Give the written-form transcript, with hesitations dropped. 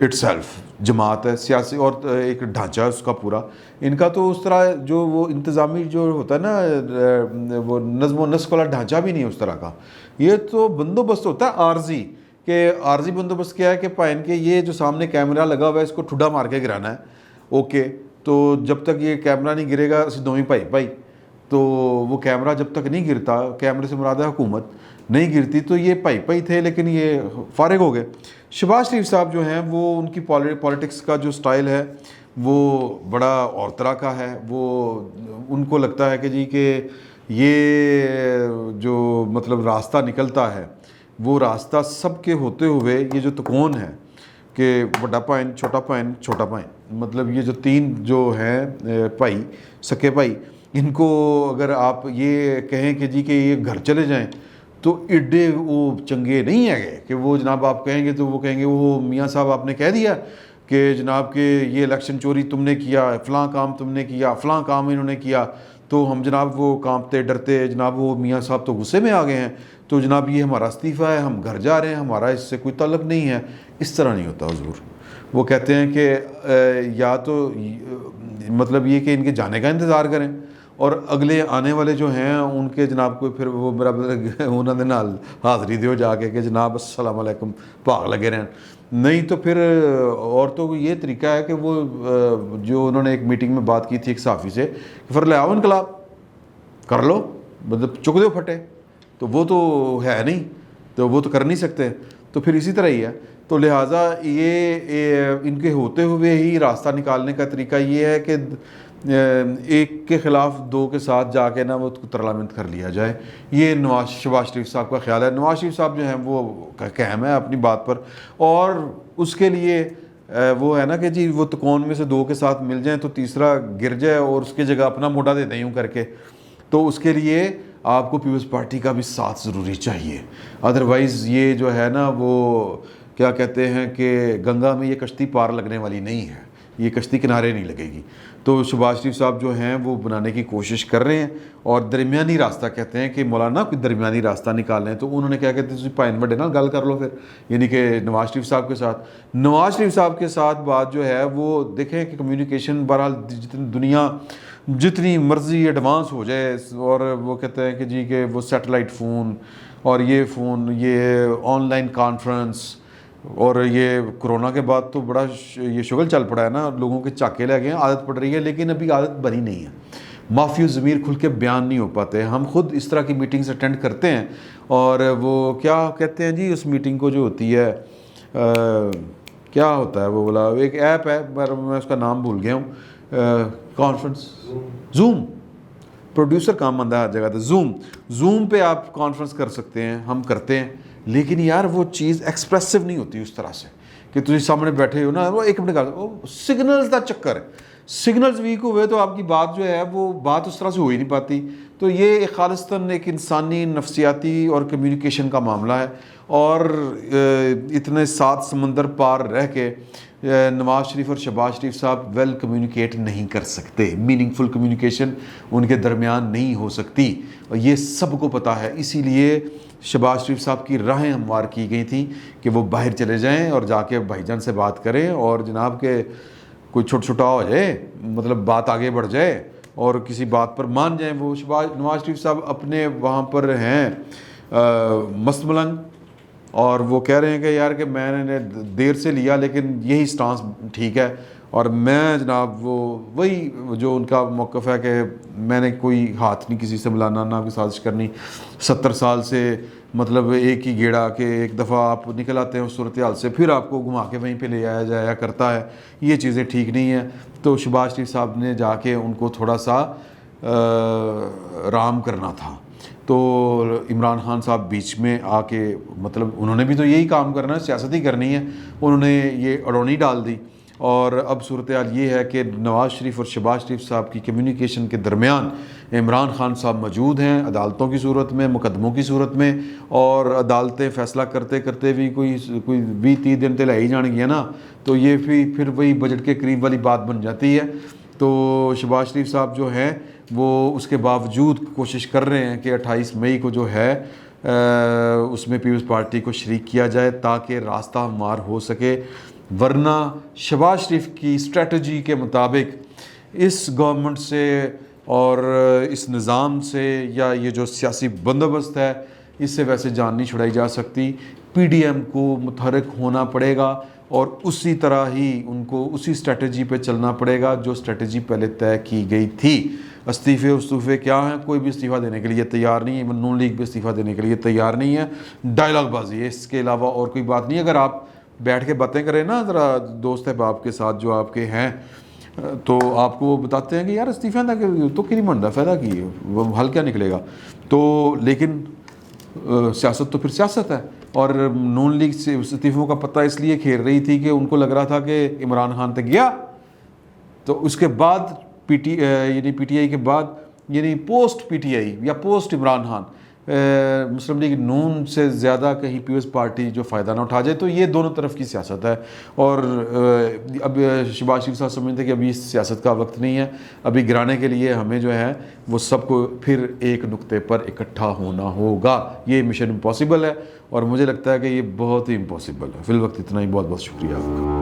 Itself جماعت ہے سیاسی اور ایک ڈھانچہ ہے اس کا پورا. ان کا تو اس طرح جو وہ انتظامی جو ہوتا ہے نا وہ نظم و نسق والا ڈھانچہ بھی نہیں اس طرح کا. یہ تو بندوبست ہوتا ہے عارضی, کہ عارضی بندوبست کیا ہے کہ پائن کے یہ جو سامنے کیمرہ لگا ہوا ہے اس کو ٹھڈا مار کے گرانا ہے. اوکے, تو جب تک یہ کیمرہ نہیں گرے گا اسی دوئی پائی تو وہ کیمرہ جب تک نہیں گرتا, کیمرے سے مراد ہے حکومت, نہیں گرتی تو یہ پائی تھے لیکن یہ فارغ ہو گئے. شہباز شریف صاحب جو ہیں وہ ان کی پالیٹکس کا جو سٹائل ہے وہ بڑا اور طرح کا ہے. وہ ان کو لگتا ہے کہ جی کہ یہ جو مطلب راستہ نکلتا ہے وہ راستہ سب کے ہوتے ہوئے یہ جو تکون ہے کہ بڑا پائن چھوٹا پائن چھوٹا پائن, مطلب یہ جو تین جو ہیں بھائی سکے بھائی, ان کو اگر آپ یہ کہیں کہ جی کہ یہ گھر چلے جائیں تو ایڈے وہ چنگے نہیں ہیں کہ وہ جناب آپ کہیں گے تو وہ کہیں گے وہ میاں صاحب آپ نے کہہ دیا کہ جناب کہ یہ الیکشن چوری تم نے کیا, فلاں کام تم نے کیا, فلاں کام انہوں نے کیا, تو ہم جناب وہ کانپتے ڈرتے جناب وہ میاں صاحب تو غصے میں آ گئے ہیں تو جناب یہ ہمارا استعفیٰ ہے, ہم گھر جا رہے ہیں, ہمارا اس سے کوئی تعلق نہیں ہے. اس طرح نہیں ہوتا حضور. وہ کہتے ہیں کہ یا تو مطلب یہ کہ ان کے جانے کا انتظار کریں اور اگلے آنے والے جو ہیں ان کے جناب کو پھر وہ میرا انہوں نے نال حاضری دیو جا کے کہ جناب السلام علیکم بھاگ لگے رہیں. نہیں تو پھر عورتوں کو یہ طریقہ ہے کہ وہ جو انہوں نے ایک میٹنگ میں بات کی تھی ایک صحافی سے کہ پھر لے آؤ انقلاب کر لو, مطلب چک دو پھٹے, تو وہ تو ہے نہیں, تو وہ تو کر نہیں سکتے. تو پھر اسی طرح ہی ہے. تو لہٰذا یہ ان کے ہوتے ہوئے ہی راستہ نکالنے کا طریقہ یہ ہے کہ ایک کے خلاف دو کے ساتھ جا کے نا وہ ترلامنت کر لیا جائے. یہ شہباز شریف صاحب کا خیال ہے. نواز شریف صاحب جو ہیں وہ قائم ہے اپنی بات پر, اور اس کے لیے وہ ہے نا کہ جی وہ تکون میں سے دو کے ساتھ مل جائیں تو تیسرا گر جائے اور اس کی جگہ اپنا موڈا دے دیں یوں کر کے. تو اس کے لیے آپ کو پیپلز پارٹی کا بھی ساتھ ضروری چاہیے. ادروائز یہ جو ہے نا وہ کیا کہتے ہیں کہ گنگا میں یہ کشتی پار لگنے والی نہیں ہے, یہ کشتی کنارے نہیں لگے گی. تو شہباز شریف صاحب جو ہیں وہ بنانے کی کوشش کر رہے ہیں اور درمیانی راستہ کہتے ہیں کہ مولانا کوئی درمیانی راستہ نکال لیں. تو انہوں نے کیا کہتے ہیں پائن بڑے نا گل کر لو پھر, یعنی کہ نواز شریف صاحب کے ساتھ. نواز شریف صاحب کے ساتھ بات جو ہے وہ دیکھیں کہ کمیونیکیشن بہرحال دنیا جتنی مرضی ایڈوانس ہو جائے, اور وہ کہتے ہیں کہ جی کہ وہ سیٹلائٹ فون اور یہ فون, یہ آن لائن کانفرنس, اور یہ کرونا کے بعد تو بڑا یہ شغل چل پڑا ہے نا, لوگوں کے چاکے لے گئے ہیں, عادت پڑ رہی ہے لیکن ابھی عادت بنی نہیں ہے. معافی و ضمیر کھل کے بیان نہیں ہو پاتے. ہم خود اس طرح کی میٹنگز اٹینڈ کرتے ہیں اور وہ کیا کہتے ہیں جی اس میٹنگ کو جو ہوتی ہے کیا ہوتا ہے وہ بولا ایک ایپ ہے میں اس کا نام بھول گیا ہوں, کانفرنس زوم, پروڈیوسر کام بندہ ہر جگہ تھا. زوم پہ آپ کانفرنس کر سکتے ہیں, ہم کرتے ہیں, لیکن یار وہ چیز ایکسپریسو نہیں ہوتی اس طرح سے کہ تجھے سامنے بیٹھے ہو نا, وہ ایک منٹ کا سگنلز کا چکر ہے. سگنلز ویک ہوئے تو آپ کی بات جو ہے وہ بات اس طرح سے ہو ہی نہیں پاتی. تو یہ ایک خالصتاً ایک انسانی نفسیاتی اور کمیونیکیشن کا معاملہ ہے. اور اتنے 7 سمندر پار رہ کے نواز شریف اور شہباز شریف صاحب ویل کمیونیکیٹ نہیں کر سکتے, میننگ فل کمیونیکیشن ان کے درمیان نہیں ہو سکتی, اور یہ سب کو پتہ ہے. اسی لیے شہباز شریف صاحب کی راہیں ہموار کی گئی تھیں کہ وہ باہر چلے جائیں اور جا کے بھائی جان سے بات کریں اور جناب کہ کوئی چھوٹا ہو جائے, مطلب بات آگے بڑھ جائے اور کسی بات پر مان جائیں. وہ نواز شریف صاحب اپنے وہاں پر ہیں مست ملنگ, اور وہ کہہ رہے ہیں کہ یار کہ میں نے دیر سے لیا لیکن یہی سٹانس ٹھیک ہے, اور میں جناب وہی جو ان کا موقف ہے کہ میں نے کوئی ہاتھ نہیں کسی سے ملانا, نہ کوئی سازش کرنی. 70 سال سے مطلب ایک ہی گیڑا کہ ایک دفعہ آپ نکل آتے ہیں اس صورتحال سے, پھر آپ کو گھما کے وہیں پہ لے آیا جایا کرتا ہے. یہ چیزیں ٹھیک نہیں ہیں. تو شہباز شریف صاحب نے جا کے ان کو تھوڑا سا رام کرنا تھا. تو عمران خان صاحب بیچ میں آ کے مطلب انہوں نے بھی تو یہی کام کرنا ہے, سیاست ہی کرنی ہے, انہوں نے یہ اڑونی ڈال دی. اور اب صورتحال یہ ہے کہ نواز شریف اور شہباز شریف صاحب کی کمیونیکیشن کے درمیان عمران خان صاحب موجود ہیں عدالتوں کی صورت میں, مقدموں کی صورت میں, اور عدالتیں فیصلہ کرتے کرتے بھی کوئی 20-30 دن تے لے ہی جان گیا نا, تو یہ پھر وہی بجٹ کے قریب والی بات بن جاتی ہے. تو شہباز شریف صاحب جو ہیں وہ اس کے باوجود کوشش کر رہے ہیں کہ 28 مئی کو جو ہے اس میں پیپلز پارٹی کو شریک کیا جائے تاکہ راستہ ہموار ہو سکے، ورنہ شہباز شریف کی اسٹریٹجی کے مطابق اس گورنمنٹ سے اور اس نظام سے یا یہ جو سیاسی بندوبست ہے اس سے ویسے جان نہیں چھڑائی جا سکتی۔ پی ڈی ایم کو متحرک ہونا پڑے گا اور اسی طرح ہی ان کو اسی اسٹریٹجی پہ چلنا پڑے گا جو اسٹریٹجی پہلے طے کی گئی تھی۔ استعفے کیا ہیں؟ کوئی بھی استعفیٰ دینے کے لیے تیار نہیں ہے، ایون نون لیگ بھی استعفیٰ دینے کے لیے تیار نہیں ہے، ڈائلاگ بازی ہے، اس کے علاوہ اور کوئی بات نہیں۔ اگر آپ بیٹھ کے باتیں کریں نا ذرا دوست احباب کے ساتھ جو آپ کے ہیں، تو آپ کو وہ بتاتے ہیں کہ یار استعفیٰ نہ تو کی نہیں بنتا، فائدہ کی وہ حل کیا نکلے گا؟ تو لیکن سیاست تو پھر سیاست ہے، اور نون لیگ سے استعفوں کا پتہ اس لیے کھیر رہی تھی کہ ان کو لگ رہا تھا کہ عمران خان تک گیا تو اس کے بعد پی ٹی آئی کے بعد یعنی پوسٹ پی ٹی آئی یا پوسٹ عمران خان مسلم لیگ نون سے زیادہ کہیں پیپلز پارٹی جو فائدہ نہ اٹھا جائے۔ تو یہ دونوں طرف کی سیاست ہے، اور اب شہباز شریف صاحب سمجھتے ہیں کہ ابھی اس سیاست کا وقت نہیں ہے، ابھی گرانے کے لیے ہمیں جو ہے وہ سب کو پھر ایک نقطے پر اکٹھا ہونا ہوگا۔ یہ مشن امپاسبل ہے، اور مجھے لگتا ہے کہ یہ بہت ہی امپاسبل ہے۔ فی الوقت اتنا ہی، بہت بہت شکریہ آپ کا۔